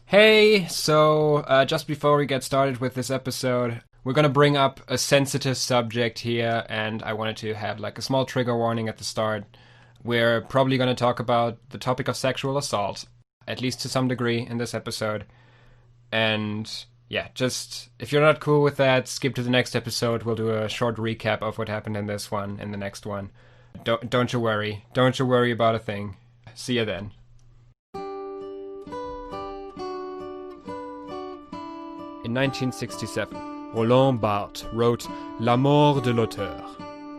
Hey, so just before we get started with this episode, we're going to bring up a sensitive subject here, and I wanted to have like a small trigger warning at the start. We're probably going to talk about the topic of sexual assault, at least to some degree in this episode. And yeah, just if you're not cool with that, skip to the next episode. We'll do a short recap of what happened in this one and the next one. Don't you worry. Don't you worry about a thing. See you then. In 1967, Roland Barthes wrote La mort de l'auteur,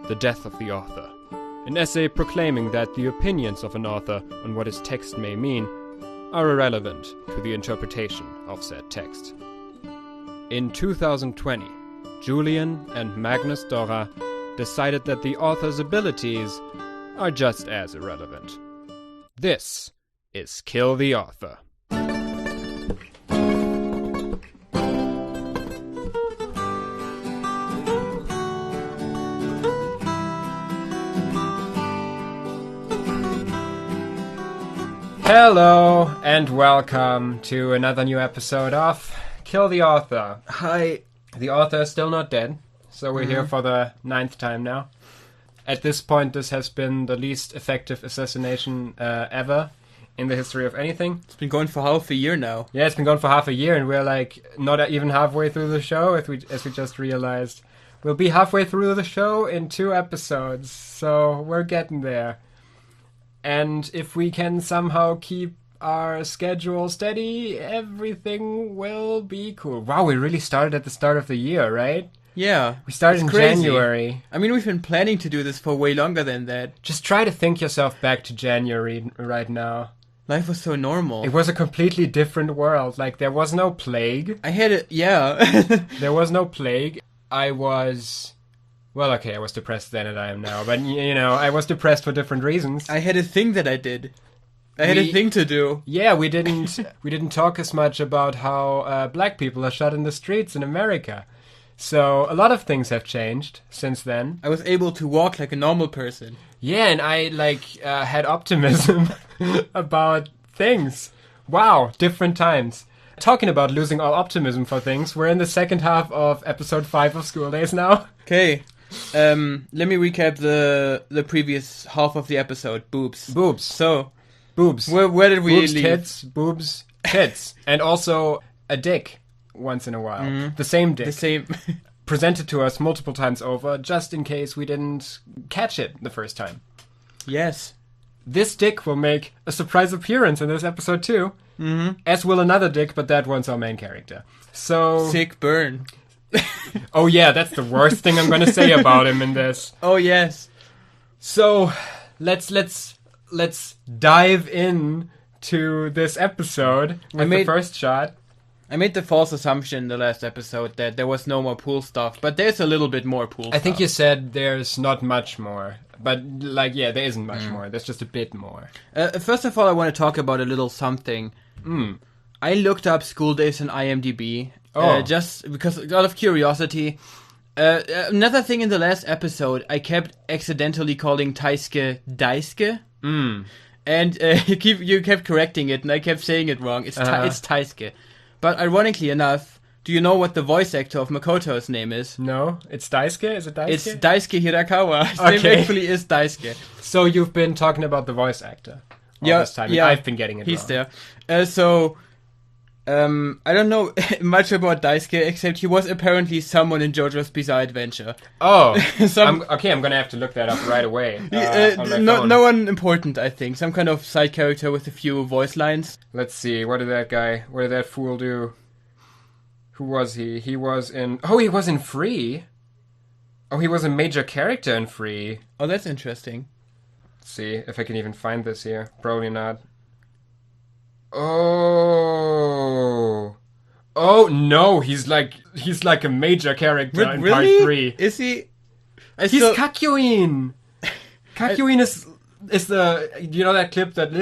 The Death of the Author, an essay proclaiming that the opinions of an author on what his text may mean are irrelevant to the interpretation of said text. In 2020, Julian and Magnus Dorra decided that the author's abilities are just as irrelevant. This is Kill the Author. Hello, and welcome to another new episode of Kill the Author. Hi. The author is still not dead, so we're here for the 9th time now. At this point, this has been the least effective assassination ever in the history of anything. It's been going for half a year now. Yeah, it's been going for half a year, and we're like not even halfway through the show, as we just realized. We'll be halfway through the show in 2 episodes, so we're getting there. And if we can somehow keep our schedule steady, everything will be cool. Wow, we really started at the start of the year, right? Yeah. We started in crazy. January. I mean, we've been planning to do this for way longer than that. Just try to think yourself back to January right now. Life was so normal. It was a completely different world. Like, there was no plague. I had it, yeah. There was no plague. I was depressed then and I am now. But, you know, I was depressed for different reasons. I had a thing that I did. I had a thing to do. Yeah, we didn't talk as much about how black people are shot in the streets in America. So a lot of things have changed since then. I was able to walk like a normal person. Yeah, and I had optimism about things. Wow, different times. Talking about losing all optimism for things, we're in the second half of episode 5 of School Days now. Okay. Let me recap the previous half of the episode. Boobs. So, boobs. Where did we leave? Tits, boobs, tits. And also a dick once in a while. Mm-hmm. The same dick. The same. Presented to us multiple times over, just in case we didn't catch it the first time. Yes. This dick will make a surprise appearance in this episode too. Mm-hmm. As will another dick, but that one's our main character. So sick burn. Oh yeah, that's the worst thing I'm going to say about him in this. Oh yes. So let's dive in to this episode with the first shot. I made the false assumption in the last episode that there was no more pool stuff, but there's a little bit more pool stuff. I think you said there's not much more, but there isn't much more. There's just a bit more. First of all, I want to talk about a little something. I looked up School Days on IMDb, just because out of curiosity. Another thing in the last episode, I kept accidentally calling Taisuke Daisuke. And you kept correcting it, and I kept saying it wrong. It's Taisuke. But ironically enough, do you know what the voice actor of Makoto's name is? No, it's Daisuke? Is it Daisuke? It's Daisuke Hirakawa. His name actually is Daisuke. So you've been talking about the voice actor all this time. Yeah, I've been getting it He's wrong. there. I don't know much about Daisuke, except he was apparently someone in JoJo's Bizarre Adventure. Oh, I'm going to have to look that up right away. No one important, I think. Some kind of side character with a few voice lines. Let's see, what did that fool do? Who was he? He was in Free. Oh, he was a major character in Free. Oh, that's interesting. Let's see if I can even find this here. Probably not. Oh no, he's like a major character in really? part 3. Is he? He's Kakyoin. Kakyoin is the, you know that clip that...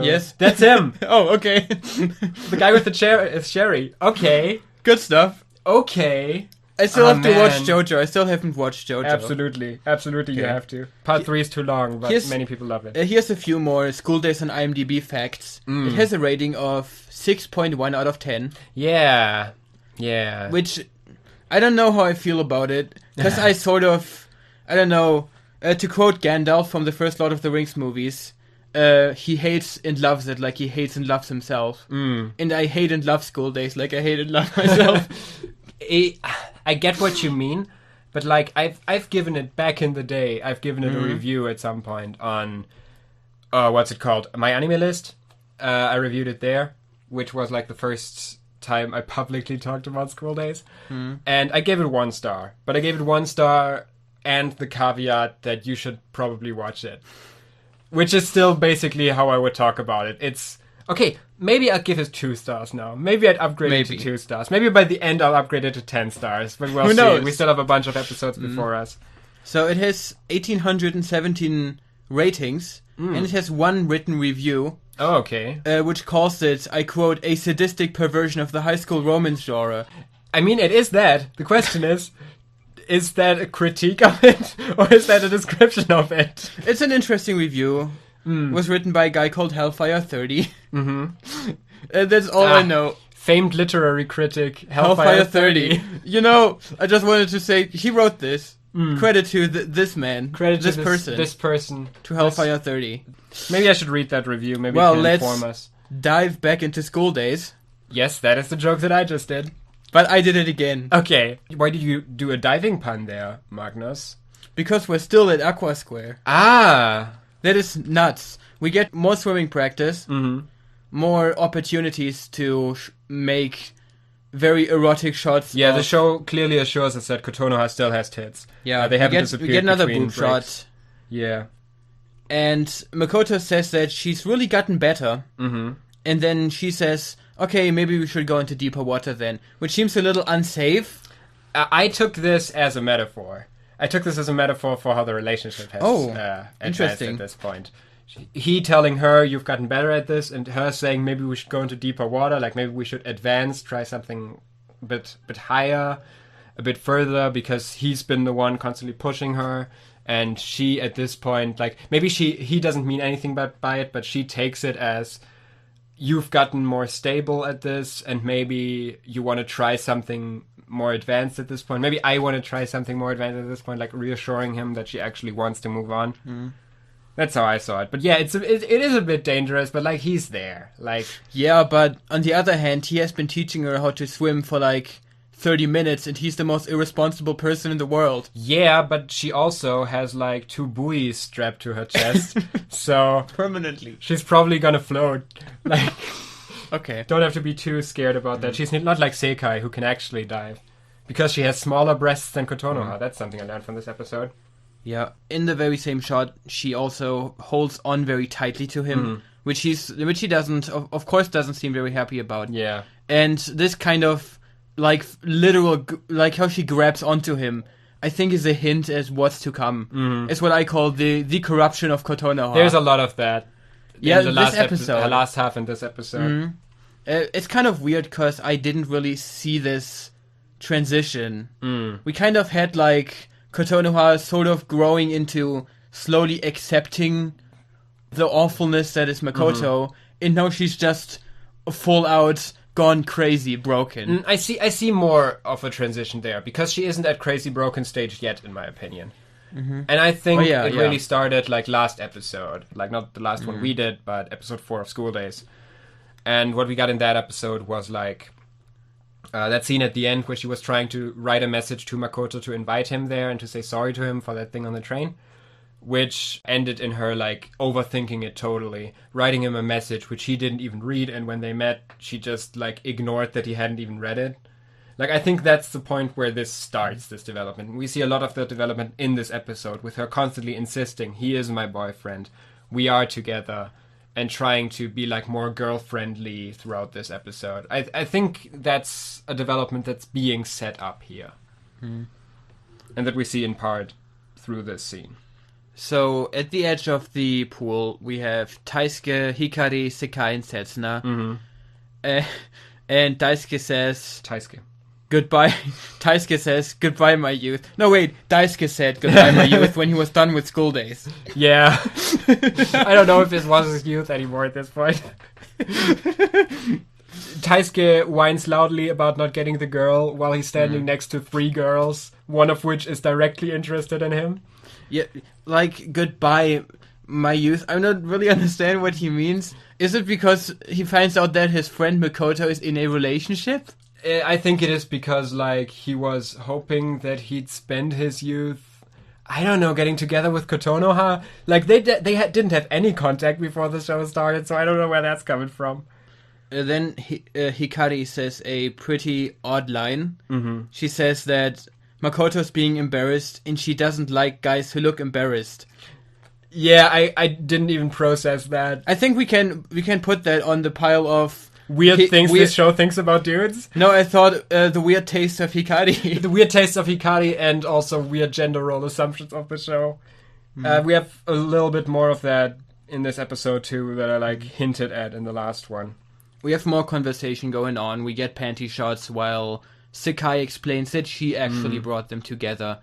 Yes. That's him. Oh, okay. The guy with the chair is Sherry. Okay. Good stuff. Okay. I still have to watch JoJo. I still haven't watched JoJo. Absolutely, okay. You have to. Part 3 is too long, but many people love it. Here's a few more School Days on IMDb facts. It has a rating of 6.1 out of 10. Yeah. Which, I don't know how I feel about it. Because I sort of, I don't know, to quote Gandalf from the first Lord of the Rings movies, he hates and loves it like he hates and loves himself. And I hate and love School Days like I hate and love myself. I get what you mean, but like I've given it back in the day. I've given it a review at some point on what's it called? My Anime List. I reviewed it there, which was like the first time I publicly talked about School Days, and I gave it 1 star. But I gave it 1 star and the caveat that you should probably watch it, which is still basically how I would talk about it. It's okay. Maybe I'll give it 2 stars now. Maybe I'd upgrade it to 2 stars. Maybe by the end I'll upgrade it to 10 stars. But we'll see. We still have a bunch of episodes before us. So it has 1,817 ratings, and it has 1 written review. Oh, okay. Which calls it, I quote, a sadistic perversion of the high school romance genre. I mean, it is that. The question is that a critique of it? Or is that a description of it? It's an interesting review. Was written by a guy called Hellfire30. That's all I know. Famed literary critic Hellfire30. You know, I just wanted to say he wrote this. Credit to this man. Credit to this person. To Hellfire30. Maybe I should read that review. Maybe it can inform us. Dive back into School Days. Yes, that is the joke that I just did. But I did it again. Okay. Why did you do a diving pun there, Magnus? Because we're still at Aqua Square. Ah! That is nuts. We get more swimming practice, more opportunities to make very erotic shots. Yeah, the show clearly assures us that Kotonoha still has tits. Yeah, they haven't disappeared. We get another between boob breaks. shot. Yeah. And Makoto says that she's really gotten better. And then she says, okay, maybe we should go into deeper water then. Which seems a little unsafe. I took this as a metaphor. For how the relationship has advanced at this point. He telling her, you've gotten better at this, and her saying, maybe we should go into deeper water, like maybe we should advance, try something a bit higher, a bit further, because he's been the one constantly pushing her, and she, at this point, like, maybe he doesn't mean anything by it, but she takes it as, you've gotten more stable at this, and maybe you want to try something more advanced at this point. Maybe I want to try something more advanced at this point, like reassuring him that she actually wants to move on. That's how I saw it. But yeah, it is a bit dangerous, but like he's there. Like, yeah, but on the other hand, he has been teaching her how to swim for like 30 minutes and he's the most irresponsible person in the world. Yeah, but she also has like 2 buoys strapped to her chest. So permanently. She's probably gonna float. Like, okay. Don't have to be too scared about that. She's not like Sekai, who can actually dive. Because she has smaller breasts than Kotonoha. That's something I learned from this episode. Yeah. In the very same shot, she also holds on very tightly to him, which he doesn't, of course, doesn't seem very happy about. Yeah. And this kind of, like, literal, like how she grabs onto him, I think is a hint as what's to come. It's what I call the corruption of Kotonoha. There's a lot of that. Yeah, in the last episode. The last half in this episode. It's kind of weird because I didn't really see this transition. We kind of had like Kotonoha sort of growing into slowly accepting the awfulness that is Makoto, and now she's just full out gone crazy broken. I see more of a transition there because she isn't at crazy broken stage yet, in my opinion. And I think it really started like last episode, like not the last one we did, but episode 4 of School Days. And what we got in that episode was like that scene at the end where she was trying to write a message to Makoto to invite him there and to say sorry to him for that thing on the train, which ended in her like overthinking it totally, writing him a message which he didn't even read, and when they met she just like ignored that he hadn't even read it. Like, I think that's the point where this starts, this development. We see a lot of the development in this episode, with her constantly insisting, he is my boyfriend, we are together, and trying to be, like, more girl-friendly throughout this episode. I think that's a development that's being set up here. And that we see in part through this scene. So, at the edge of the pool, we have Taisuke, Hikari, Sekai, and Setsuna. And Daisuke says... goodbye. Taisuke says, goodbye, my youth. No, wait. Daisuke said goodbye, my youth when he was done with school days. Yeah. I don't know if this was his youth anymore at this point. Taisuke whines loudly about not getting the girl while he's standing next to 3 girls, one of which is directly interested in him. Yeah, like, goodbye, my youth. I don't really understand what he means. Is it because he finds out that his friend Makoto is in a relationship? I think it is because, like, he was hoping that he'd spend his youth, I don't know, getting together with Kotonoha. Like, they didn't have any contact before the show started, so I don't know where that's coming from. Then Hikari says a pretty odd line. Mm-hmm. She says that Makoto's being embarrassed and she doesn't like guys who look embarrassed. Yeah, I didn't even process that. I think we can put that on the pile of weird things this show thinks about dudes. No, I thought the weird taste of Hikari. The weird taste of Hikari and also weird gender role assumptions of the show. Mm-hmm. We have a little bit more of that in this episode too that I like hinted at in the last one. We have more conversation going on. We get panty shots while Sakai explains that she actually brought them together.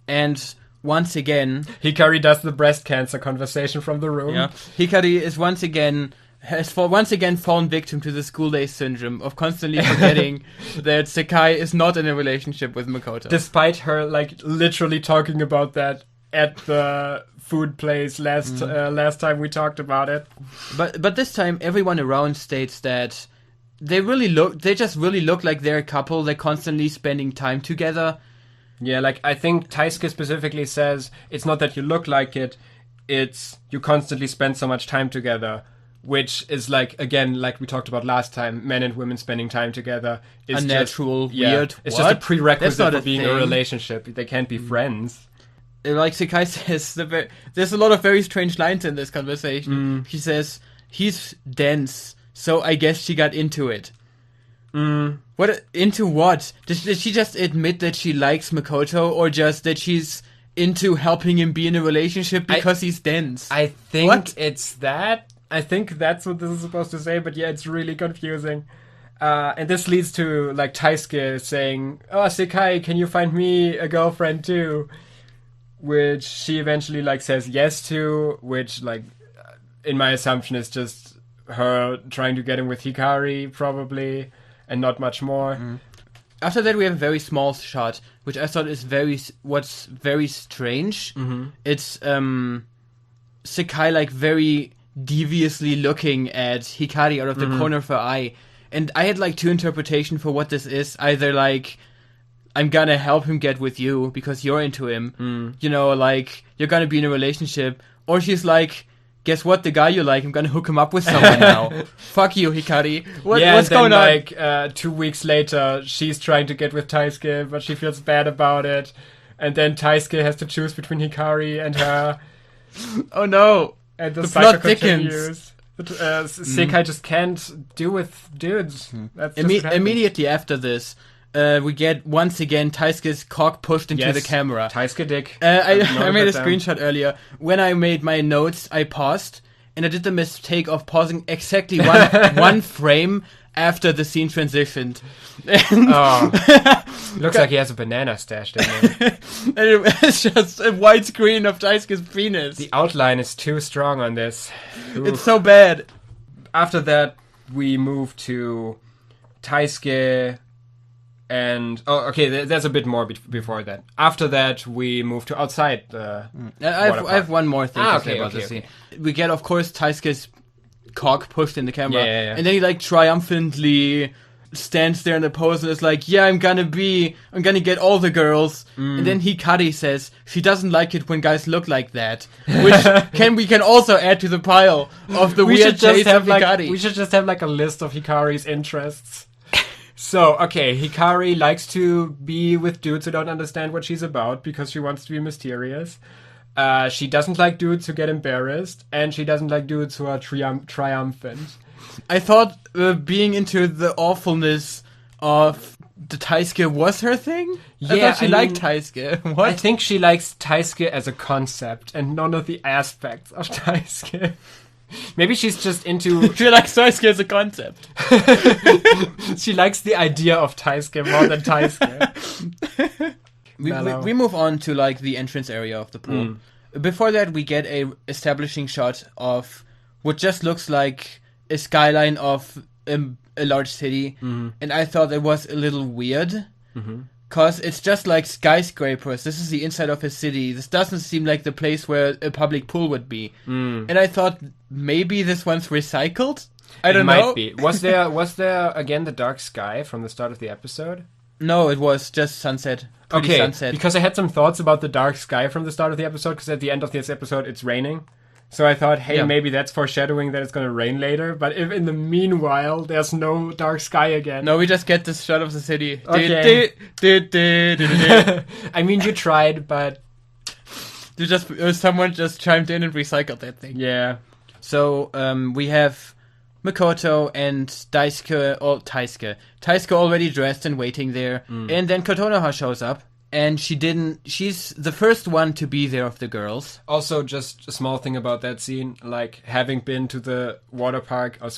And once again, Hikari does the breast cancer conversation from the room. Yeah. Hikari is once again fallen victim to the school day syndrome of constantly forgetting that Sakai is not in a relationship with Makoto. Despite her like literally talking about that at the food place last time we talked about it. But this time everyone around states that they just really look like they're a couple. They're constantly spending time together. Yeah, like, I think Taisuke specifically says, it's not that you look like it, it's you constantly spend so much time together. Which is, like, again, like we talked about last time, men and women spending time together is unnatural, weird. It's just a prerequisite for a being thing. a relationship. They can't be friends. Like Sakai says, there's a lot of very strange lines in this conversation. She says, he's dense, so I guess she got into it. What? Into what? Did she just admit that she likes Makoto, or just that she's into helping him be in a relationship because he's dense? I think it's that. I think that's what this is supposed to say, but yeah, it's really confusing. And this leads to, like, Taisuke saying, oh, Sakai, can you find me a girlfriend too? Which she eventually, like, says yes to, which, like, in my assumption is just her trying to get in with Hikari, probably. And not much more. After that, we have a very small shot, which I thought is very strange. It's Sakai like very deviously looking at Hikari out of the corner of her eye, and I had like 2 interpretations for what this is. Either like, I'm gonna help him get with you because you're into him, you know, like you're gonna be in a relationship, or she's like, guess what? The guy you like, I'm gonna hook him up with someone now. Fuck you, Hikari. What's going on? Like 2 weeks later, she's trying to get with Taisuke, but she feels bad about it. And then Taisuke has to choose between Hikari and her. Oh no! And the plot cycle continues. Sakai just can't do with dudes. That's immediately after this, we get once again Taisuke's cock pushed into the camera. Taisuke dick. I made a screenshot earlier. When I made my notes, I paused, and I did the mistake of pausing exactly one frame after the scene transitioned. Looks like he has a banana stashed in there. And it's just a white screen of Taisuke's penis. The outline is too strong on this. Ooh. It's so bad. After that, we move to Taisuke. And there's a bit more before that. After that, we move to outside the. I have one more thing to say about this scene. We get, of course, Taisuke's cock pushed in the camera, and then he like triumphantly stands there in the pose and is like, "Yeah, I'm gonna get all the girls." And then Hikari says she doesn't like it when guys look like that, which we can also add to the pile of the weird taste of Hikari. We should just have like a list of Hikari's interests. So, okay, Hikari likes to be with dudes who don't understand what she's about because she wants to be mysterious. She doesn't like dudes who get embarrassed, and she doesn't like dudes who are triumphant. I thought being into the awfulness of the Taisuke was her thing? Yeah, I thought she liked Taisuke. What? I think she likes Taisuke as a concept and none of the aspects of Taisuke. Maybe she's just into... She likes Taisuke as a concept. She likes the idea of Taisuke more than Taisuke. We move on to like the entrance area of the pool. Before that, we get a establishing shot of what just looks like a skyline of a large city. And I thought it was a little weird. Because it's just like skyscrapers. This is the inside of a city. This doesn't seem like the place where a public pool would be. And I thought maybe this one's recycled? I don't know. Might be. Was there again the dark sky from the start of the episode? No, it was just sunset. Pretty sunset. Because I had some thoughts about the dark sky from the start of the episode, because at the end of this episode it's raining. So I thought, hey, maybe that's foreshadowing that it's going to rain later. But if in the meanwhile there's no dark sky again... No, we just get this shot of the city. Okay. I mean, you tried, but... Someone just chimed in and recycled that thing. Yeah. So, we have Makoto and Taisuke already dressed and waiting there. And then Kotonoha shows up. And she's the first one to be there of the girls. Also, just a small thing about that scene, like having been to the water park or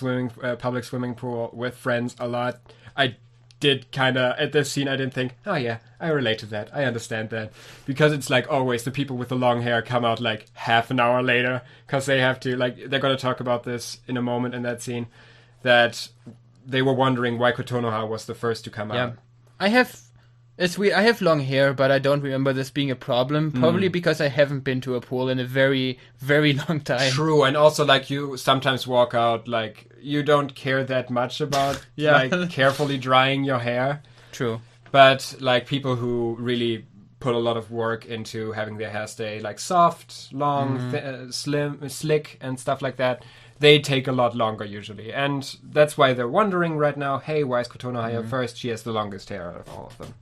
public swimming pool with friends a lot, I did kind of, at this scene, I didn't think, oh yeah, I relate to that. I understand that. Because it's like always the people with the long hair come out like half an hour later, because they have to, like, they're going to talk about this in a moment in that scene, that they were wondering why Kotonoha was the first to come out. It's weird. I have long hair, but I don't remember this being a problem. Probably because I haven't been to a pool in a very, very long time. True, and also like you sometimes walk out like you don't care that much about like carefully drying your hair. True. But like people who really put a lot of work into having their hair stay like soft, long, slim, slick, and stuff like that, they take a lot longer usually. And that's why they're wondering right now, hey, why is Kotonoha here first? She has the longest hair out of all of them.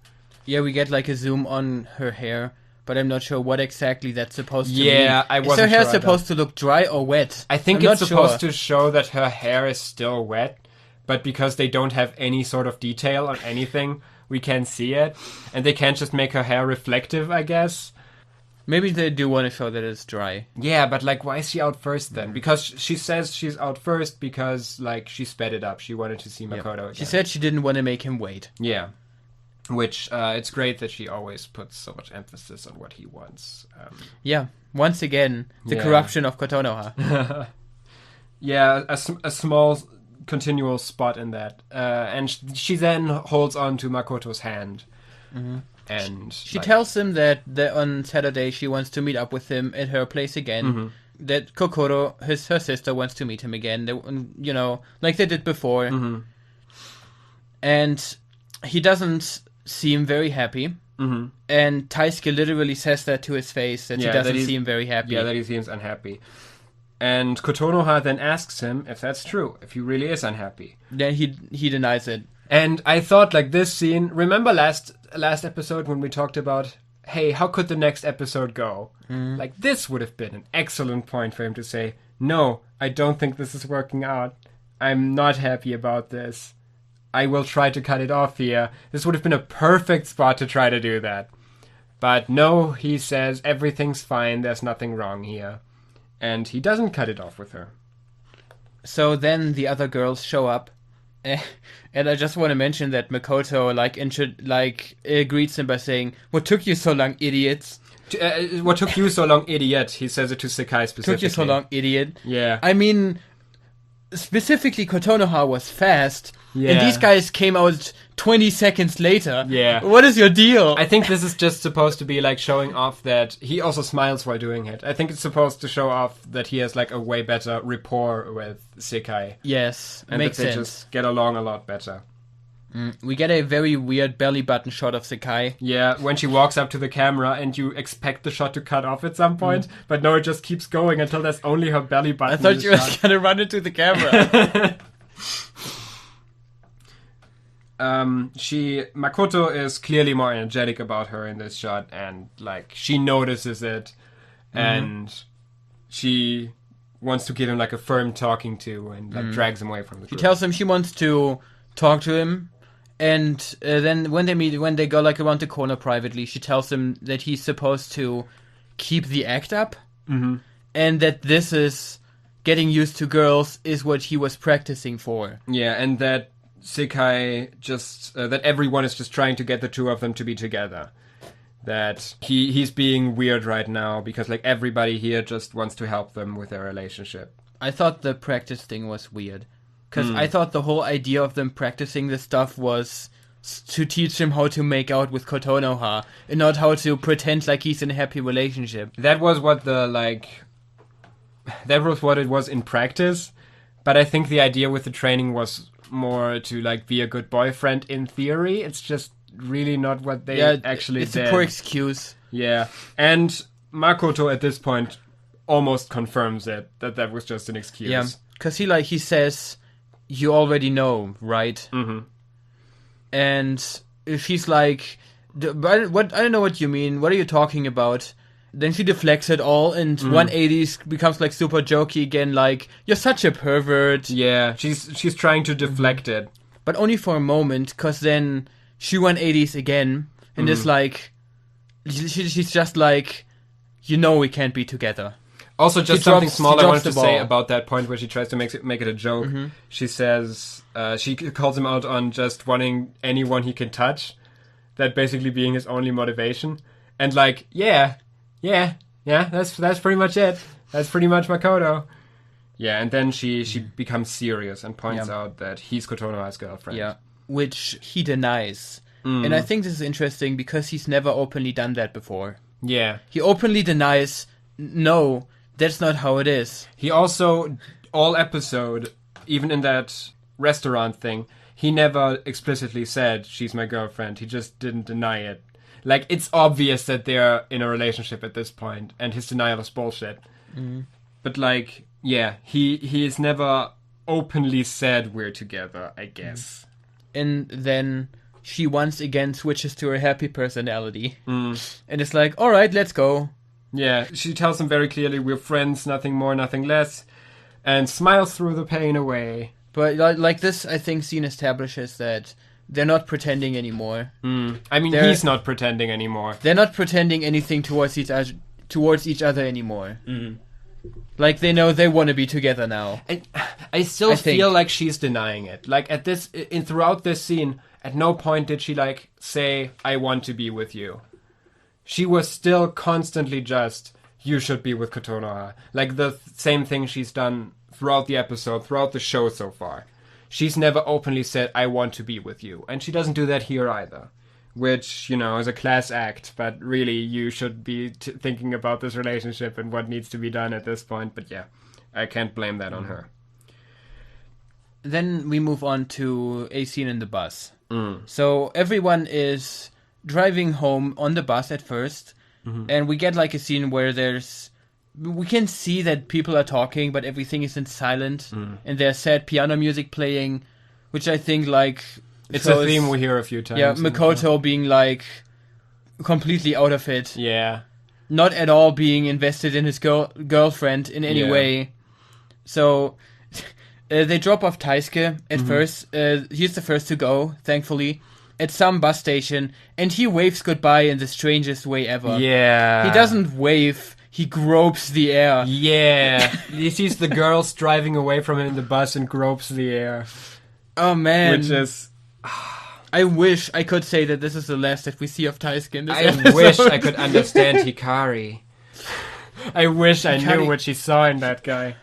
Yeah, we get like a zoom on her hair, but I'm not sure what exactly that's supposed to mean. Yeah, I wasn't sure. Is her hair supposed to look dry or wet? I think it's supposed to show that her hair is still wet, but because they don't have any sort of detail on anything, we can't see it. And they can't just make her hair reflective, I guess. Maybe they do want to show that it's dry. Yeah, but like, why is she out first then? Because she says she's out first because, like, she sped it up. She wanted to see Makoto again. She said she didn't want to make him wait. Yeah. Which, it's great that she always puts so much emphasis on what he wants. Once again, the corruption of Kotonoha. Yeah, a small continual spot in that. And she then holds on to Makoto's hand. And she tells him that on Saturday she wants to meet up with him at her place again. That Kokoro, her sister, wants to meet him again. They, like they did before. And he doesn't seem very happy. And Taisuke literally says that to his face, that he doesn't seem very happy. Yeah, that he seems unhappy. And Kotonoha then asks him if that's true, if he really is unhappy. Then he denies it. And I thought, like, this scene... Remember last episode when we talked about, hey, how could the next episode go? Like, this would have been an excellent point for him to say, no, I don't think this is working out. I'm not happy about this. I will try to cut it off here. This would have been a perfect spot to try to do that. But no, he says, everything's fine, there's nothing wrong here. And he doesn't cut it off with her. So then the other girls show up. And I just want to mention that Makoto greets him by saying, "What took you so long, idiots?" What took you so long, idiot? He says it to Sakai specifically. Took you so long, idiot. Yeah. I mean, specifically Kotonoha was fast. Yeah. And these guys came out 20 seconds later. Yeah. What is your deal? I think this is just supposed to be like showing off that he also smiles while doing it. I think it's supposed to show off that he has like a way better rapport with Sekai. Yes, and makes that they sense. just get along a lot better. We get a very weird belly button shot of Sekai. Yeah, when she walks up to the camera and you expect the shot to cut off at some point, but no, it just keeps going until there's only her belly button. I thought you were gonna run into the camera. Makoto is clearly more energetic about her in this shot, and like she notices it, and she wants to give him like a firm talking to, and like drags him away from the group. She tells him she wants to talk to him, and then when they go like around the corner privately, she tells him that he's supposed to keep the act up, and that this is getting used to girls is what he was practicing for. Yeah, and that Sekai just... that everyone is just trying to get the two of them to be together. That he's being weird right now because, like, everybody here just wants to help them with their relationship. I thought the practice thing was weird. Because I thought the whole idea of them practicing this stuff was to teach him how to make out with Kotonoha and not how to pretend like he's in a happy relationship. That was what that was what it was in practice, but I think the idea with the training was more to, like, be a good boyfriend in theory. It's just really not what they actually did. It's a poor excuse. Yeah, and Makoto at this point almost confirms it, that was just an excuse. Yeah, because he says, you already know, right? Mm-hmm. And she's like, I don't know what you mean. What are you talking about? Then she deflects it all, and 180 becomes, like, super jokey again, like, you're such a pervert. Yeah, she's trying to deflect it. But only for a moment, because then she 180s again, and is like, she's just like, you know we can't be together. Also, just something small I wanted to say about that point where she tries to make it a joke. Mm-hmm. She says, she calls him out on just wanting anyone he can touch, that basically being his only motivation. And, like, yeah, that's pretty much it. That's pretty much Makoto. Yeah, and then she becomes serious and points out that he's Kotonoha's girlfriend. Yeah, which he denies. And I think this is interesting because he's never openly done that before. Yeah. He openly denies, no, that's not how it is. He also, all episode, even in that restaurant thing, he never explicitly said, she's my girlfriend. He just didn't deny it. Like, it's obvious that they're in a relationship at this point, and his denial is bullshit. But, like, yeah, he has never openly said we're together, I guess. And then she once again switches to her happy personality. And it's like, alright, let's go. Yeah, she tells him very clearly, we're friends, nothing more, nothing less, and smiles through the pain away. But, like this, I think, scene establishes that they're not pretending anymore. I mean, he's not pretending anymore. They're not pretending anything towards each other anymore. Like, they know they want to be together now. I still feel like she's denying it. Like, throughout this scene, at no point did she, like, say, I want to be with you. She was still constantly just, you should be with Kotonoha. Like, the same thing she's done throughout the episode, throughout the show so far. She's never openly said, I want to be with you. And she doesn't do that here either. Which, you know, is a class act. But really, you should be thinking about this relationship and what needs to be done at this point. But yeah, I can't blame that on her. Then we move on to a scene in the bus. So everyone is driving home on the bus at first. And we get, like, a scene where we can see that people are talking, but everything is in silent, and there's sad piano music playing, which I think, like, it's a theme we hear a few times. Yeah, Makoto being, like, completely out of it. Yeah. Not at all being invested in his girlfriend in any way. So they drop off Taisuke at first. He's the first to go, thankfully, at some bus station, and he waves goodbye in the strangest way ever. Yeah. He doesn't wave. He gropes the air. Yeah. He sees the girls driving away from him in the bus and gropes the air. Oh, man. Which is... I wish I could say that this is the last that we see of Taisuke in this episode. I wish I could understand Hikari. I wish I knew what she saw in that guy.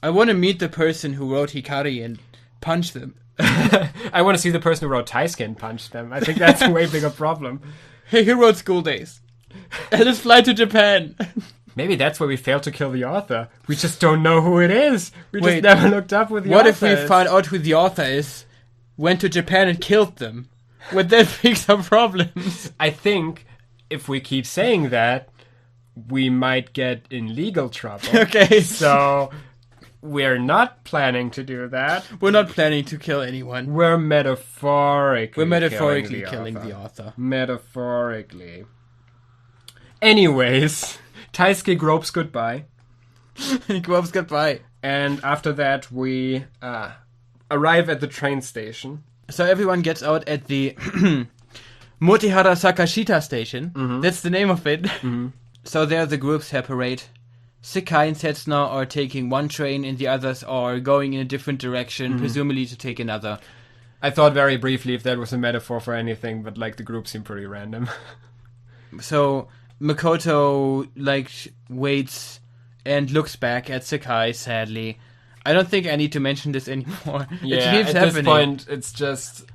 I want to meet the person who wrote Hikari and punch them. I want to see the person who wrote Taisuke and punch them. I think that's a way bigger problem. Hey, he wrote School Days. Let us fly to Japan. Maybe that's why we failed to kill the author. We just don't know who it is. We just never looked up who the author is. What if we found out who the author is, went to Japan and killed them? Would that fix our problems? I think if we keep saying that, we might get in legal trouble. Okay. So we're not planning to do that. We're not planning to kill anyone. We're metaphorically killing the author. Metaphorically. Anyways, Taisuke gropes goodbye. He gropes goodbye. And after that, we arrive at the train station. So everyone gets out at the Motihara Sakashita station. That's the name of it. So there the groups separate. Sekai and Setsuna are taking one train and the others are going in a different direction, presumably to take another. I thought very briefly if that was a metaphor for anything, but like the group seemed pretty random. So Makoto waits and looks back at Sekai sadly. I don't think I need to mention this anymore. Yeah, it keeps at happening. This point, it's just...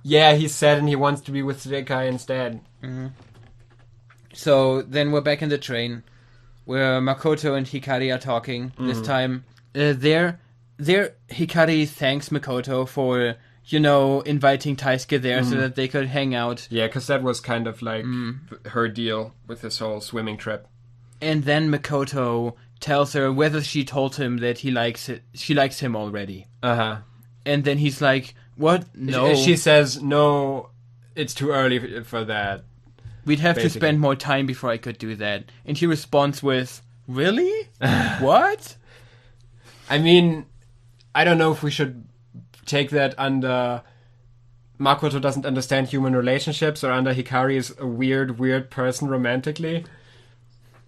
Yeah, he's sad and he wants to be with Sekai instead. Mm-hmm. So then we're back in the train, where Makoto and Hikari are talking. This time, there Hikari thanks Makoto for, inviting Taisuke there so that they could hang out. Yeah, because that was kind of like her deal with this whole swimming trip. And then Makoto tells her whether she told him that she likes him already. Uh-huh. And then he's like, what? No. She says, no, it's too early for that. We'd have to spend more time before I could do that. And he responds with, really? What? I mean, I don't know if we should take that under Makoto doesn't understand human relationships or under Hikari is a weird person romantically.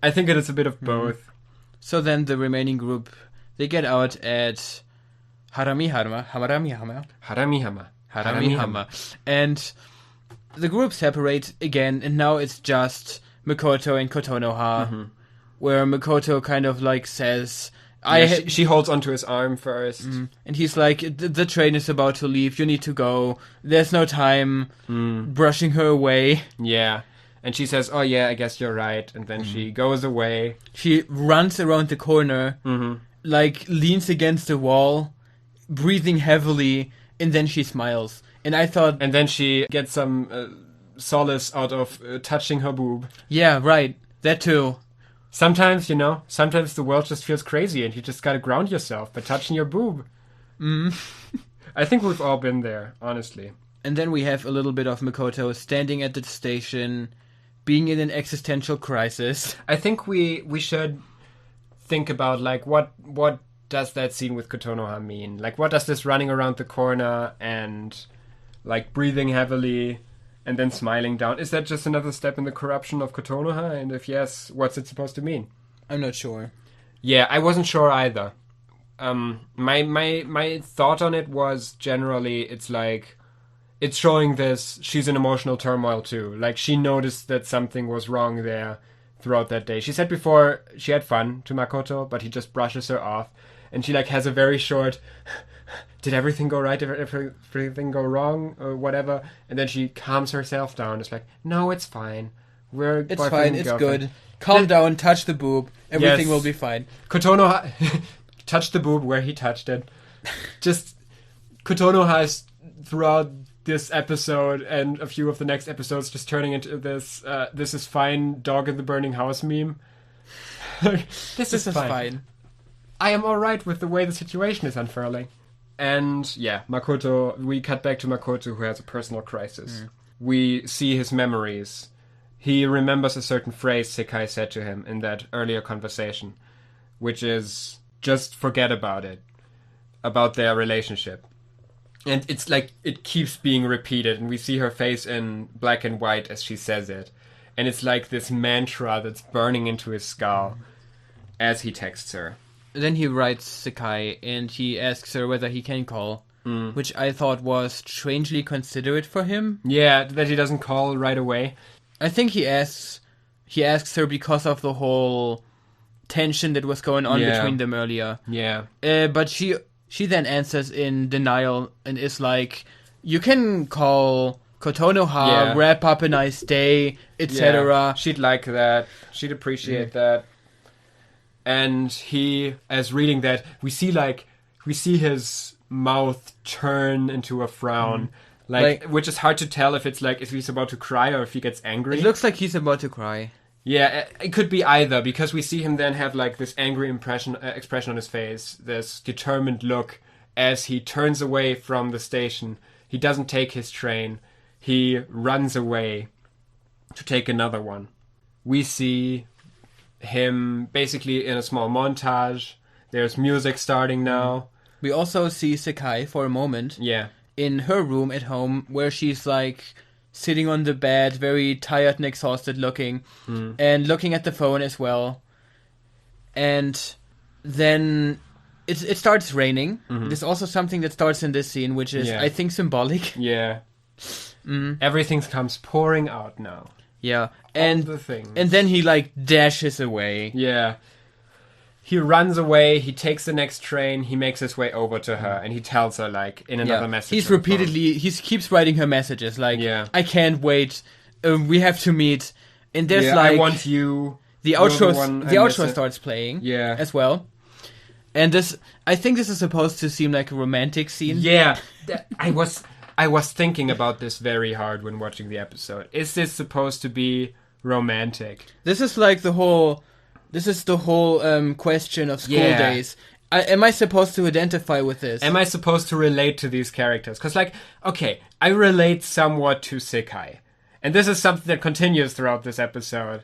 I think it is a bit of both. So then the remaining group, they get out at Haramihama. And the group separates again, and now it's just Makoto and Kotonoha, where Makoto kind of says... she holds onto his arm first. And he's like, the train is about to leave, you need to go, there's no time, brushing her away. Yeah. And she says, oh yeah, I guess you're right. And then she goes away. She runs around the corner, leans against the wall, breathing heavily, and then she smiles. And I thought... And then she gets some solace out of touching her boob. Yeah, right. That too. Sometimes, sometimes the world just feels crazy and you just gotta ground yourself by touching your boob. I think we've all been there, honestly. And then we have a little bit of Makoto standing at the station, being in an existential crisis. I think we should think about, what does that scene with Kotonoha mean? What does this running around the corner and... breathing heavily and then smiling down. Is that just another step in the corruption of Kotonoha? And if yes, what's it supposed to mean? I'm not sure. Yeah, I wasn't sure either. My thought on it was generally it's showing this, she's in emotional turmoil too. She noticed that something was wrong there throughout that day. She said before she had fun to Makoto, but he just brushes her off. And she has a very short... Did everything go right? Did everything go wrong? Or whatever? And then she calms herself down. It's no, it's fine. It's fine, it's good. Calm down, touch the boob. Everything will be fine. Kotonoha touched the boob where he touched it. Just, Kotonoha has, throughout this episode and a few of the next episodes, just turning into this is fine, dog in the burning house meme. This is fine. I am alright with the way the situation is unfurling. And yeah, Makoto, we cut back to Makoto who has a personal crisis. We see his memories. He remembers a certain phrase Sekai said to him in that earlier conversation, which is, just forget about it, about their relationship. And it's it keeps being repeated, and we see her face in black and white as she says it. And it's this mantra that's burning into his skull as he texts her. Then he writes Sekai, and he asks her whether he can call, which I thought was strangely considerate for him. Yeah, that he doesn't call right away. I think he asks her because of the whole tension that was going on between them earlier. Yeah. But she then answers in denial and is you can call Kotonoha, wrap up a nice day, etc. Yeah, she'd like that. She'd appreciate that. And he, as reading that, we see his mouth turn into a frown, which is hard to tell if it's if he's about to cry or if he gets angry. It looks like he's about to cry. Yeah, it could be either, because we see him then have this angry expression on his face, this determined look as he turns away from the station. He doesn't take his train. He runs away to take another one. We see him basically in a small montage. There's music starting now. We also see Sekai for a moment. Yeah. In her room at home, where she's sitting on the bed, very tired and exhausted looking, and looking at the phone as well. And then it starts raining. There's also something that starts in this scene, which is, I think, symbolic. Yeah. Everything comes pouring out now. Yeah. And the things. And then he, like, dashes away. Yeah. He runs away, he takes the next train, he makes his way over to her, and he tells her, like, in another message. He keeps writing her messages, like, I can't wait, we have to meet. And there's, like... I want you. The outro starts playing as well. And I think this is supposed to seem like a romantic scene. Yeah. I was thinking about this very hard when watching the episode. Is this supposed to be romantic? This is like the whole question of school days. Am I supposed to identify with this? Am I supposed to relate to these characters? Because, like, okay, I relate somewhat to Sekai. And this is something that continues throughout this episode.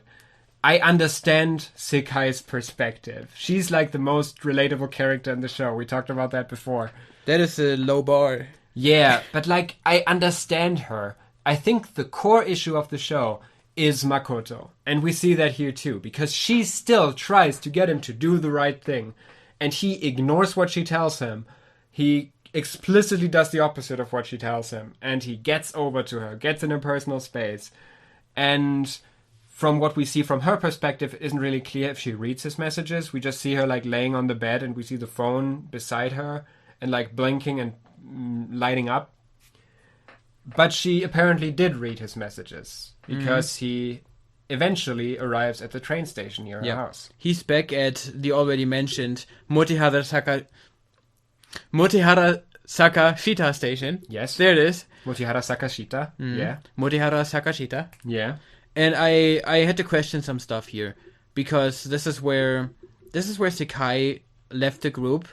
I understand Sekai's perspective. She's, like, the most relatable character in the show. We talked about that before. That is a low bar. Yeah, but, like, I understand her. I think the core issue of the show is Makoto. And we see that here too, because she still tries to get him to do the right thing. And he ignores what she tells him. He explicitly does the opposite of what she tells him. And he gets over to her, gets in her personal space. And from what we see from her perspective, it isn't really clear if she reads his messages. We just see her, like, laying on the bed, and we see the phone beside her and, like, blinking and lighting up. But she apparently did read his messages, because he eventually arrives at the train station near her house. He's back at the already mentioned Motihara Sakashita station. Yes. There it is. Motihara Sakashita. Yeah. Motihara Sakashita. Yeah. And I had to question some stuff here, because this is where Sekai left the group.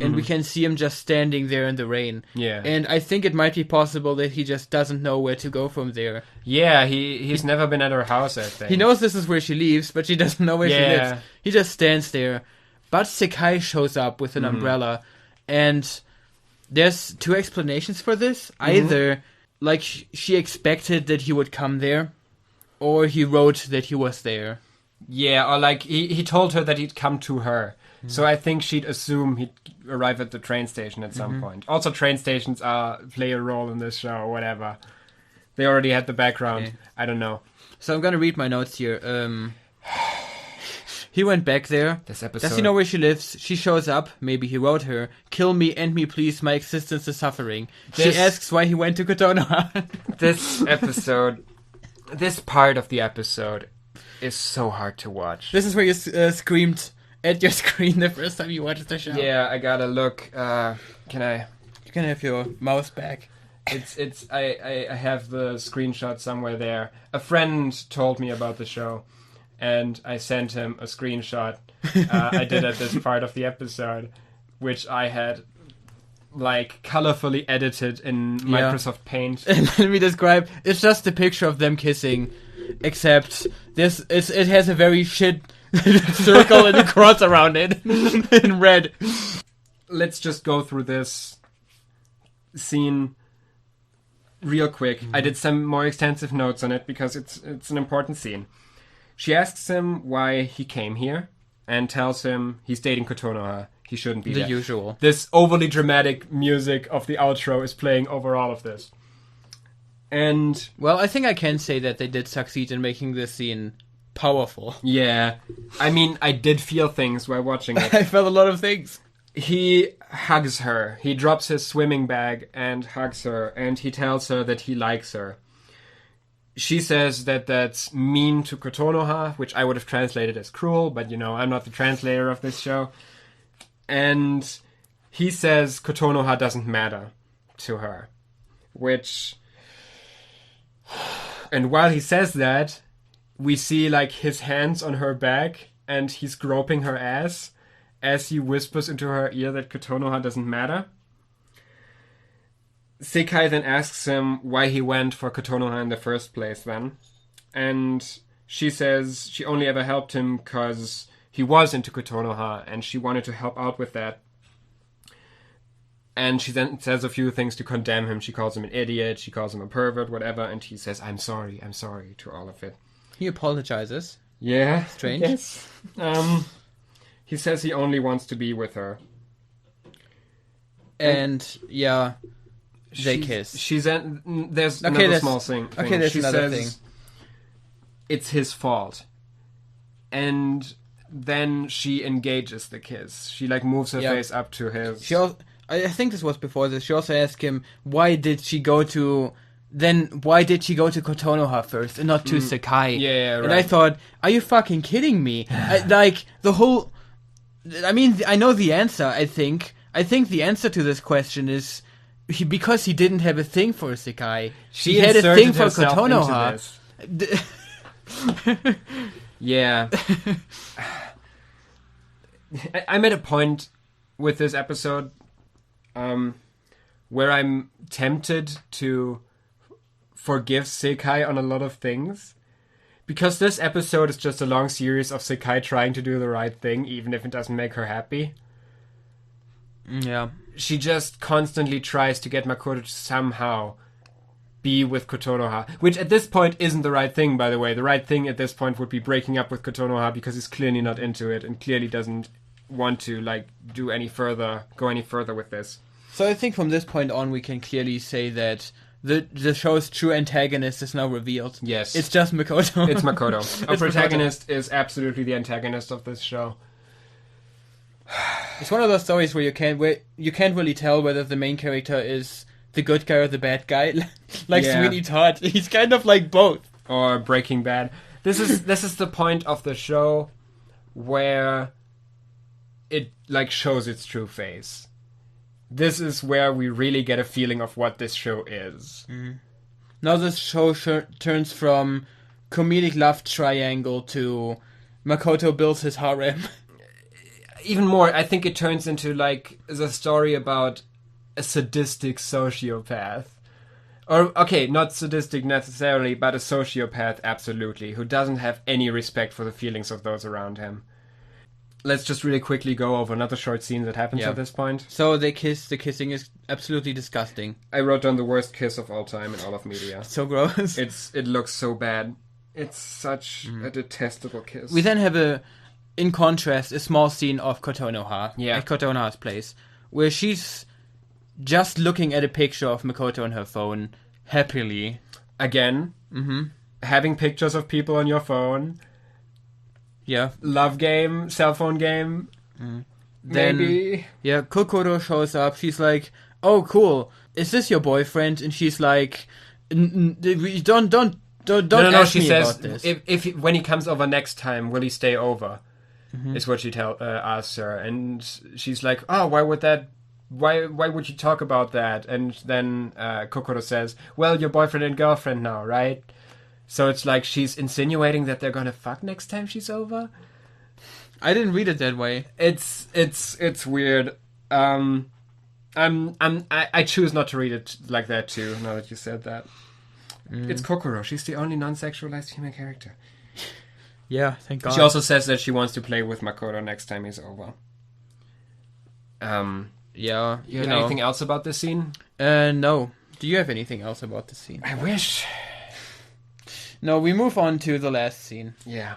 And we can see him just standing there in the rain. Yeah. And I think it might be possible that he just doesn't know where to go from there. Yeah, he's never been at her house, I think. He knows this is where she lives, but she doesn't know where she lives. He just stands there. But Sekai shows up with an umbrella. And there's two explanations for this. Either, like, she expected that he would come there, or he wrote that he was there. Yeah, or, like, he told her that he'd come to her. So I think she'd assume he'd arrive at the train station at some point. Also, train stations play a role in this show or whatever. They already had the background. Okay. I don't know. So I'm gonna read my notes here. He went back there. This episode. Does he know where she lives? She shows up. Maybe he wrote her. Kill me, end me, please. My existence is suffering. She asks why he went to Kotonoha. This episode, this part of the episode is so hard to watch. This is where you screamed at your screen the first time you watched the show. Yeah, I gotta look. Can I? You can have your mouse back. I have the screenshot somewhere there. A friend told me about the show, and I sent him a screenshot I did at this part of the episode, which I had, like, colorfully edited in Microsoft Paint. Let me describe. It's just a picture of them kissing, except it has a very shit circle and a cross around it in red. Let's just go through this scene real quick. I did some more extensive notes on it because it's an important scene. She asks him why he came here and tells him he's dating Kotonoha. He shouldn't be there. The usual. This overly dramatic music of the outro is playing over all of this. And well, I think I can say that they did succeed in making this scene powerful. Yeah. I mean, I did feel things while watching it. I felt a lot of things. He hugs her. He drops his swimming bag and hugs her, and he tells her that he likes her. She says that that's mean to Kotonoha, which I would have translated as cruel, but, you know, I'm not the translator of this show. And he says Kotonoha doesn't matter to her, which... And while he says that, we see, like, his hands on her back, and he's groping her ass as he whispers into her ear that Kotonoha doesn't matter. Sekai then asks him why he went for Kotonoha in the first place then. And she says she only ever helped him because he was into Kotonoha, and she wanted to help out with that. And she then says a few things to condemn him. She calls him an idiot, she calls him a pervert, whatever, and he says, I'm sorry to all of it. He apologizes. Yeah. Strange. Yes. He says he only wants to be with her. And yeah, they kiss. There's another small thing. Okay, there's she another says thing. It's his fault. And then she engages the kiss. She like moves her face up to his. I think this was before this. She also asked him, why did she go to Kotonoha first and not to Sakai? Yeah, right. And I thought, are you fucking kidding me? I know the answer, I think. I think the answer to this question is because he didn't have a thing for Sakai. She had a thing for Kotonoha. Yeah. I'm at a point with this episode where I'm tempted to forgive Sekai on a lot of things. Because this episode is just a long series of Sekai trying to do the right thing, even if it doesn't make her happy. Yeah. She just constantly tries to get Makoto to somehow be with Kotonoha. Which at this point isn't the right thing, by the way. The right thing at this point would be breaking up with Kotonoha because he's clearly not into it and clearly doesn't want to go any further with this. So I think from this point on we can clearly say that the show's true antagonist is now revealed. Yes. It's just Makoto. It's Makoto. Our protagonist is absolutely the antagonist of this show. It's one of those stories where you can't really tell whether the main character is the good guy or the bad guy. Sweeney Todd. He's kind of like both. Or Breaking Bad. This is the point of the show where it shows its true face. This is where we really get a feeling of what this show is. Mm. Now this show turns from comedic love triangle to Makoto builds his harem. Even more, I think it turns into the story about a sadistic sociopath. Or, okay, not sadistic necessarily, but a sociopath absolutely, who doesn't have any respect for the feelings of those around him. Let's just really quickly go over another short scene that happens at this point. So they kiss. The kissing is absolutely disgusting. I wrote down the worst kiss of all time in all of media. So gross. It looks so bad. It's such a detestable kiss. We then have in contrast, a small scene of Kotonoha. Yeah. At Kotonoha's place. Where she's just looking at a picture of Makoto on her phone. Happily. Again. Mm-hmm. Having pictures of people on your phone. Yeah. Love game, cell phone game. Maybe. Yeah, Kokoro shows up. She's like, "Oh, cool. Is this your boyfriend?" And she's like, "Don't ask she me says, about this." If when he comes over next time, will he stay over? Mm-hmm. Is what she asks her, and she's like, "Oh, why would that? Why would you talk about that?" And then Kokoro says, "Well, your boyfriend and girlfriend now, right?" So it's like she's insinuating that they're gonna fuck next time she's over. I didn't read it that way. It's weird. I choose not to read it like that too. Now that you said that, it's Kokoro. She's the only non-sexualized female character. Yeah, thank God. She also says that she wants to play with Makoto next time he's over. Yeah. You have anything else about this scene? No. Do you have anything else about this scene? I wish. No, we move on to the last scene. Yeah.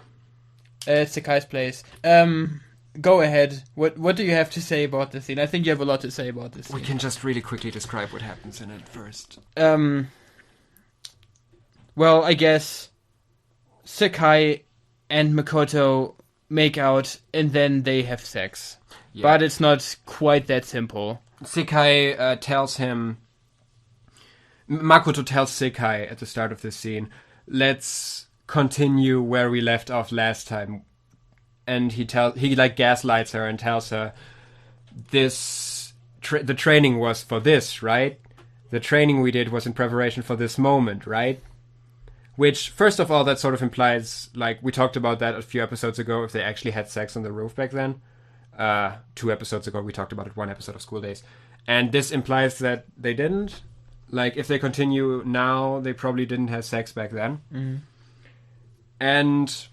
It's Sakai's place. Go ahead. What do you have to say about this scene? I think you have a lot to say about this scene. We can just really quickly describe what happens in it first. Well, I guess Sakai and Makoto make out and then they have sex. Yeah. But it's not quite that simple. Sakai tells him... Makoto tells Sakai at the start of this scene, let's continue where we left off last time. And he gaslights her and tells her, the training was for this, right? The training we did was in preparation for this moment, right? Which, first of all, that sort of implies, we talked about that a few episodes ago, if they actually had sex on the roof back then. 2 episodes ago, we talked about it, 1 episode of School Days. And this implies that they didn't. If they continue now, they probably didn't have sex back then. Mm-hmm. And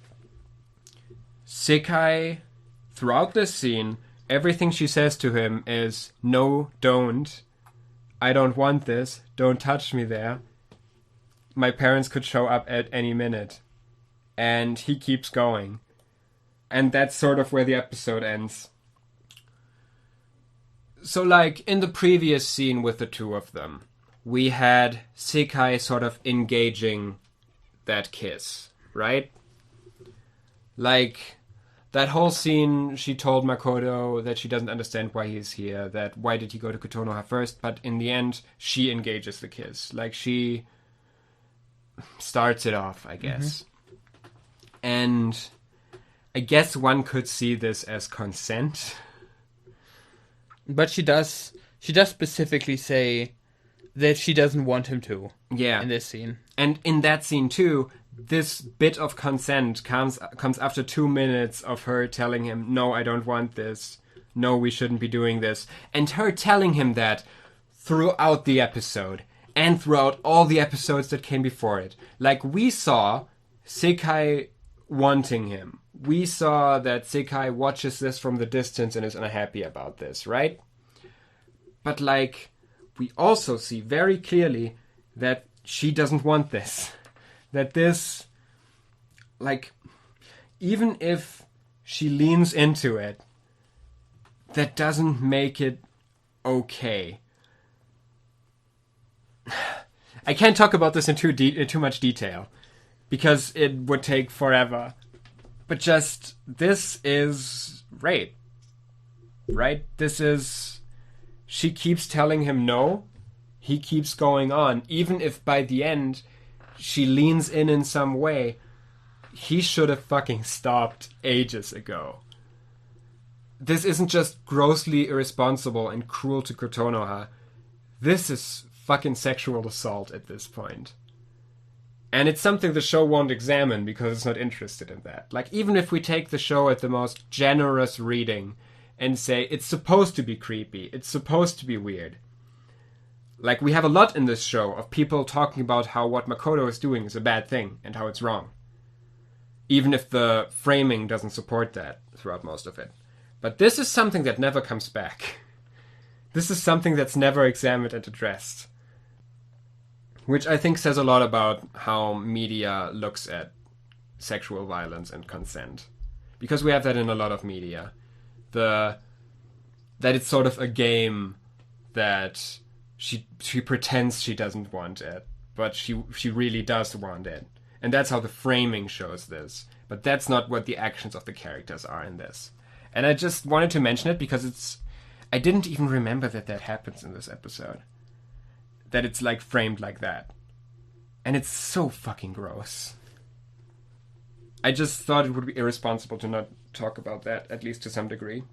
Sakai, throughout this scene, everything she says to him is, no, don't. I don't want this. Don't touch me there. My parents could show up at any minute. And he keeps going. And that's sort of where the episode ends. So, like, in the previous scene with the two of them, we had Sekai sort of engaging that kiss, right? Like, that whole scene, she told Makoto that she doesn't understand why he's here, that why did he go to Kotonoha first, but in the end, she engages the kiss. Like, she starts it off, I guess. And I guess one could see this as consent. But she does specifically say that she doesn't want him to. Yeah. In this scene. And in that scene too, this bit of consent comes after 2 minutes of her telling him, no, I don't want this. No, we shouldn't be doing this. And her telling him that throughout the episode and throughout all the episodes that came before it. Like, we saw Sekai wanting him. We saw that Sekai watches this from the distance and is unhappy about this, right? But, like, we also see very clearly that she doesn't want this. That this, like, even if she leans into it, that doesn't make it okay. I can't talk about this in too much detail, because it would take forever. But just, this is rape. Right? This is... She keeps telling him no. He keeps going on. Even if by the end, she leans in some way, he should have fucking stopped ages ago. This isn't just grossly irresponsible and cruel to Kotonoha. This is fucking sexual assault at this point. And it's something the show won't examine because it's not interested in that. Like, even if we take the show at the most generous reading and say it's supposed to be creepy, it's supposed to be weird. Like, we have a lot in this show of people talking about how what Makoto is doing is a bad thing and how it's wrong. Even if the framing doesn't support that throughout most of it. But this is something that never comes back. This is something that's never examined and addressed. Which I think says a lot about how media looks at sexual violence and consent. Because we have that in a lot of media. That it's sort of a game that she pretends she doesn't want it, but she really does want it. And that's how the framing shows this. But that's not what the actions of the characters are in this. And I just wanted to mention it because I didn't even remember that happens in this episode. That it's, like, framed like that. And it's so fucking gross. I just thought it would be irresponsible to not talk about that, at least to some degree.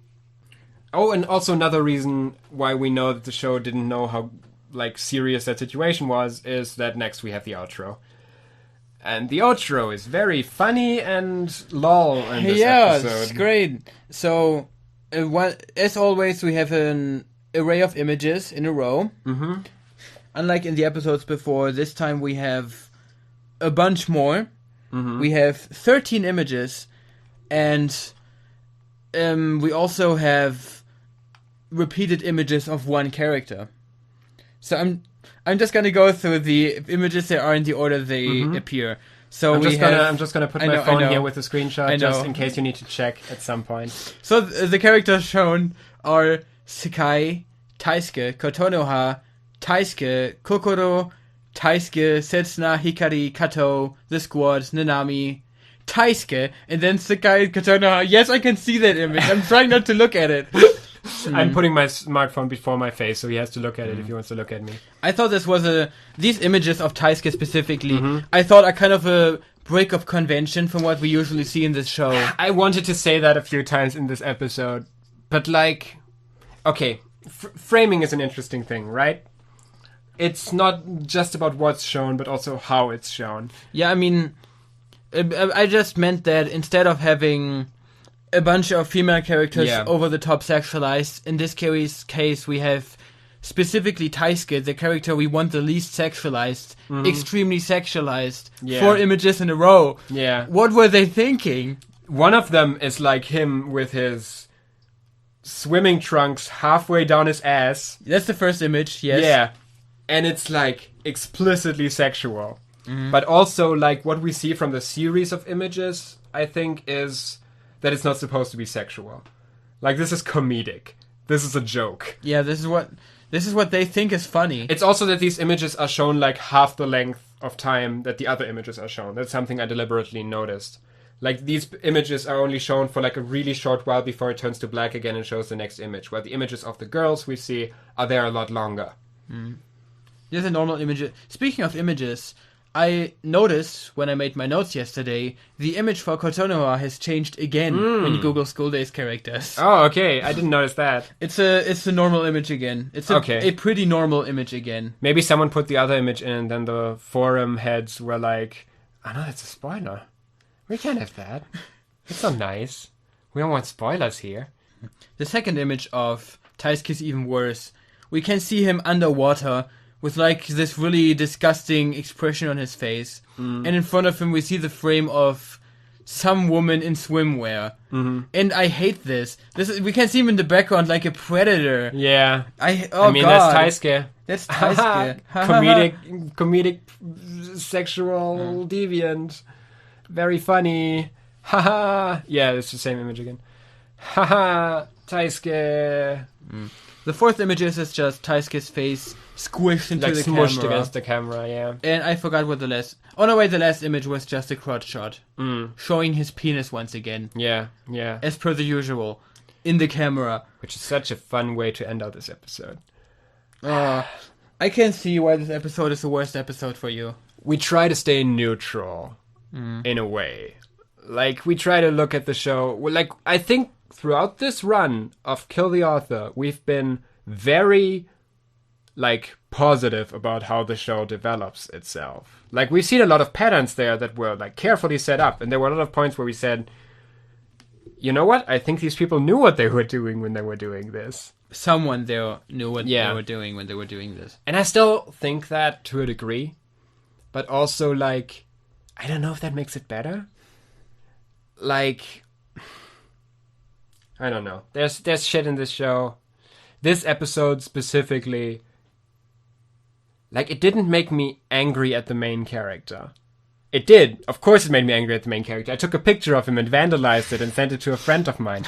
Oh, and also another reason why we know that the show didn't know how, like, serious that situation was is that next we have the outro. And the outro is very funny and lol in this episode. Yeah, it's great. So, as always, we have an array of images in a row. Mm-hmm. Unlike in the episodes before, this time we have a bunch more. Mm-hmm. We have 13 images, and we also have repeated images of one character. So I'm just gonna go through the images that are in the order they appear. So I'm just gonna put my phone here with a screenshot just in case you need to check at some point. So the characters shown are Sekai, Taisuke, Kotonoha, Taisuke, Kokoro, Taisuke, Setsuna, Hikari, Kato, the squad, Nanami, Taisuke, and then Sekai, Kotonoha. Yes, I can see that image. I'm trying not to look at it. I'm putting my smartphone before my face, so he has to look at it if he wants to look at me. I thought this was these images of Taisuke specifically, I thought are kind of a break of convention from what we usually see in this show. I wanted to say that a few times in this episode, but like, okay, framing is an interesting thing, right? It's not just about what's shown, but also how it's shown. Yeah, I mean, I just meant that instead of having a bunch of female characters over the top sexualized, in this case we have specifically Taisuke, the character we want the least sexualized, extremely sexualized, 4 images in a row. Yeah. What were they thinking? One of them is like him with his swimming trunks halfway down his ass. That's the first image, yes. Yeah. And it's like explicitly sexual. But also like what we see from the series of images, I think is that it's not supposed to be sexual. Like, this is comedic. This is a joke. Yeah, this is what they think is funny. It's also that these images are shown like half the length of time that the other images are shown. That's something I deliberately noticed. Like, these images are only shown for like a really short while before it turns to black again and shows the next image, while the images of the girls we see are there a lot longer. There's a normal image. Speaking of images, I noticed when I made my notes yesterday, the image for Kotonoha has changed again when you Google School Days characters. Oh, okay. I didn't notice that. It's a normal image again. It's a pretty normal image again. Maybe someone put the other image in and then the forum heads were like, oh no, that's a spoiler. We can't have that. It's not nice. We don't want spoilers here. The second image of Taisuke's even worse. We can see him underwater with like this really disgusting expression on his face. And in front of him we see the frame of some woman in swimwear. And I hate this. We can see him in the background like a predator. Yeah. I mean, God. that's Taisuke. That's Taisuke. comedic sexual deviant. Very funny. Haha. Yeah, it's the same image again. Haha. Taisuke. The fourth image is just Taisuke's face squished into the camera. Smushed against the camera, yeah. And I forgot what the last... Oh no, wait, the last image was just a crotch shot. Showing his penis once again. Yeah, yeah. As per the usual. In the camera. Which is such a fun way to end out this episode. I can see why this episode is the worst episode for you. We try to stay neutral. In a way. Like, we try to look at the show... Like, I think throughout this run of Kill the Author, we've been very... like, positive about how the show develops itself. Like, we've seen a lot of patterns there that were, like, carefully set up. And there were a lot of points where we said, you know what? I think these people knew what they were doing when they were doing this. Someone there knew what they were doing when they were doing this. And I still think that to a degree. But also, like, I don't know if that makes it better. Like, I don't know. There's shit in this show. This episode specifically... Like, it didn't make me angry at the main character. It did. Of course it made me angry at the main character. I took a picture of him and vandalized it and sent it to a friend of mine.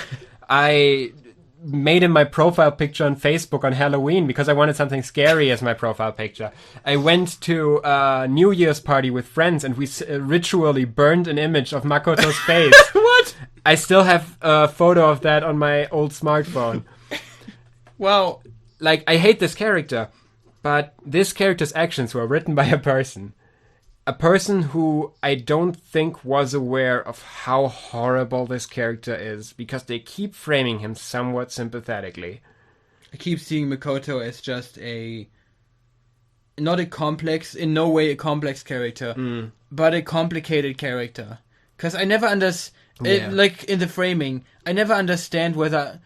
I made him my profile picture on Facebook on Halloween because I wanted something scary as my profile picture. I went to a New Year's party with friends and we ritually burned an image of Makoto's face. What? I still have a photo of that on my old smartphone. Wow. Like, I hate this character. But this character's actions were written by a person who I don't think was aware of how horrible this character is, because they keep framing him somewhat sympathetically. I keep seeing Makoto as just not a complex, in no way a complex character, but a complicated character. Because I never understand, like in the framing, I never understand whether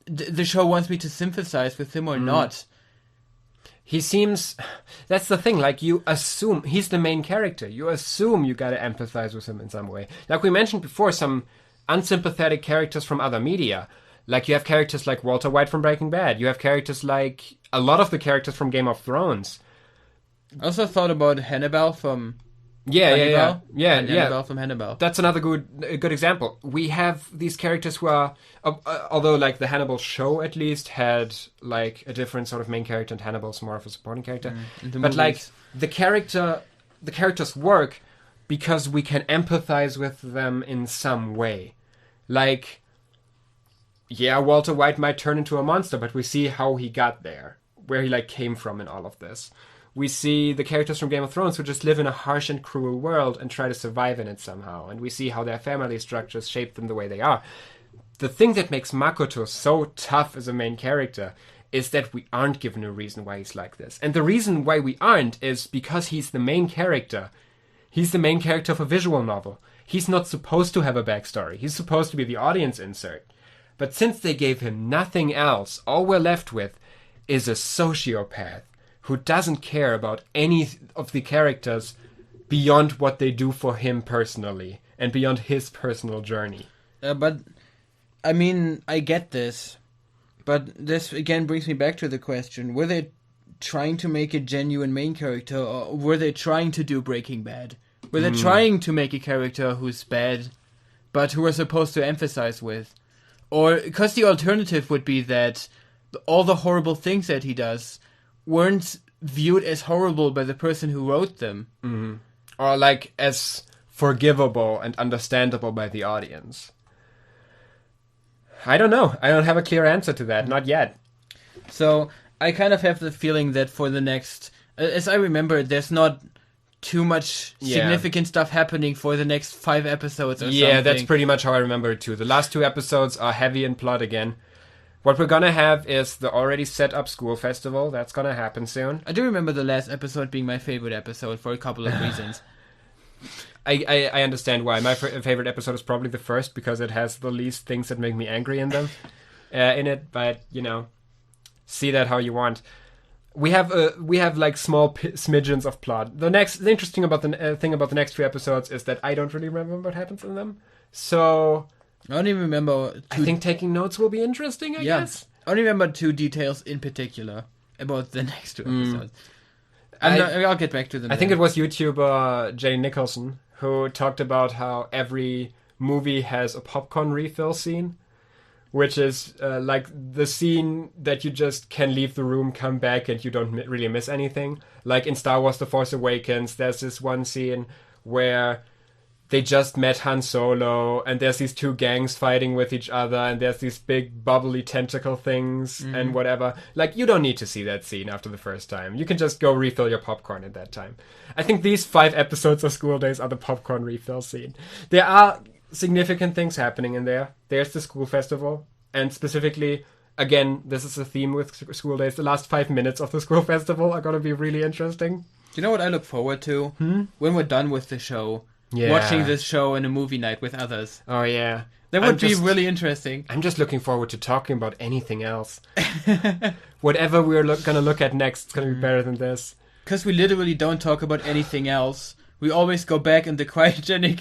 the show wants me to sympathize with him or not. He seems... That's the thing, like, you assume... He's the main character. You assume you gotta empathize with him in some way. Like we mentioned before, some unsympathetic characters from other media. Like, you have characters like Walter White from Breaking Bad. You have characters like... A lot of the characters from Game of Thrones. I also thought about Hannibal from... Hannibal from Hannibal. That's another good example. We have these characters who are, although like the Hannibal show at least had like a different sort of main character, and Hannibal's more of a supporting character. But like the characters work because we can empathize with them in some way. Like, yeah, Walter White might turn into a monster, but we see how he got there, where he like came from in all of this. We see the characters from Game of Thrones who just live in a harsh and cruel world and try to survive in it somehow. And we see how their family structures shape them the way they are. The thing that makes Makoto so tough as a main character is that we aren't given a reason why he's like this. And the reason why we aren't is because he's the main character. He's the main character of a visual novel. He's not supposed to have a backstory. He's supposed to be the audience insert. But since they gave him nothing else, all we're left with is a sociopath who doesn't care about any of the characters beyond what they do for him personally and beyond his personal journey. But, I mean, I get this. But this, again, brings me back to the question. Were they trying to make a genuine main character, or were they trying to do Breaking Bad? Were they trying to make a character who's bad, but who we're supposed to emphasize with. Or, because the alternative would be that all the horrible things that he does weren't viewed as horrible by the person who wrote them. Mm-hmm. Or, like, as forgivable and understandable by the audience. I don't know. I don't have a clear answer to that. Not yet. So, I kind of have the feeling that for the next... As I remember, there's not too much significant stuff happening for the next 5 episodes or something. Yeah, that's pretty much how I remember it too. The last 2 episodes are heavy in plot again. What we're gonna have is the already set up school festival. That's gonna happen soon. I do remember the last episode being my favorite episode for a couple of reasons. I understand why. My favorite episode is probably the first because it has the least things that make me angry in them in it. But, you know, see that how you want. We have like small smidgens of plot. The interesting about the thing about the next 3 episodes is that I don't really remember what happens in them. So I only remember. I think taking notes will be interesting. I guess. I only remember 2 details in particular about the next 2 episodes. I'll get back to them. I think it was YouTuber Jay Nicholson who talked about how every movie has a popcorn refill scene. Which is like the scene that you just can leave the room, come back, and you don't really miss anything. Like in Star Wars The Force Awakens, there's this one scene where they just met Han Solo, and there's these 2 gangs fighting with each other, and there's these big bubbly tentacle things and whatever. Like, you don't need to see that scene after the first time. You can just go refill your popcorn at that time. I think these 5 episodes of School Days are the popcorn refill scene. There are significant things happening in there. There's the school festival, and specifically, again, this is a theme with School Days. The last 5 minutes of the school festival are going to be really interesting. Do you know what I look forward to? When we're done with the show, watching this show in a movie night with others. Oh yeah, that would be really interesting. I'm just looking forward to talking about anything else. Whatever we're going to look at next is going to be better than this. Because we literally don't talk about anything else. We always go back in the cryogenic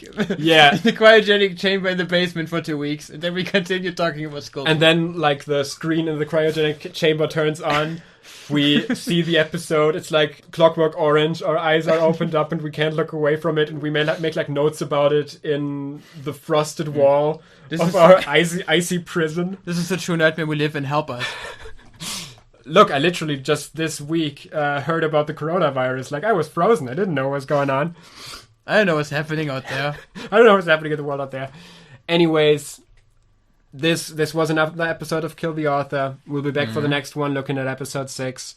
chamber in the basement for 2 weeks, and then we continue talking about school. And then, like, the screen in the cryogenic chamber turns on. We see the episode. It's like Clockwork Orange. Our eyes are opened up, and we can't look away from it. And we make like notes about it in the frosted wall of our icy prison. This is a true nightmare we live in. Help us. Look, I literally just this week heard about the coronavirus. Like, I was frozen. I didn't know what was going on. I don't know what's happening out there. I don't know what's happening in the world out there. Anyways, this was another episode of Kill the Author. We'll be back for the next one, looking at episode 6.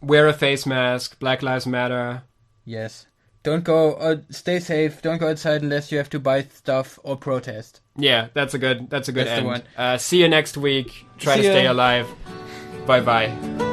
Wear a face mask. Black Lives Matter. Yes. Don't go. Stay safe. Don't go outside unless you have to buy stuff or protest. Yeah, that's a good end. See you next week. Try to stay alive. Bye-bye.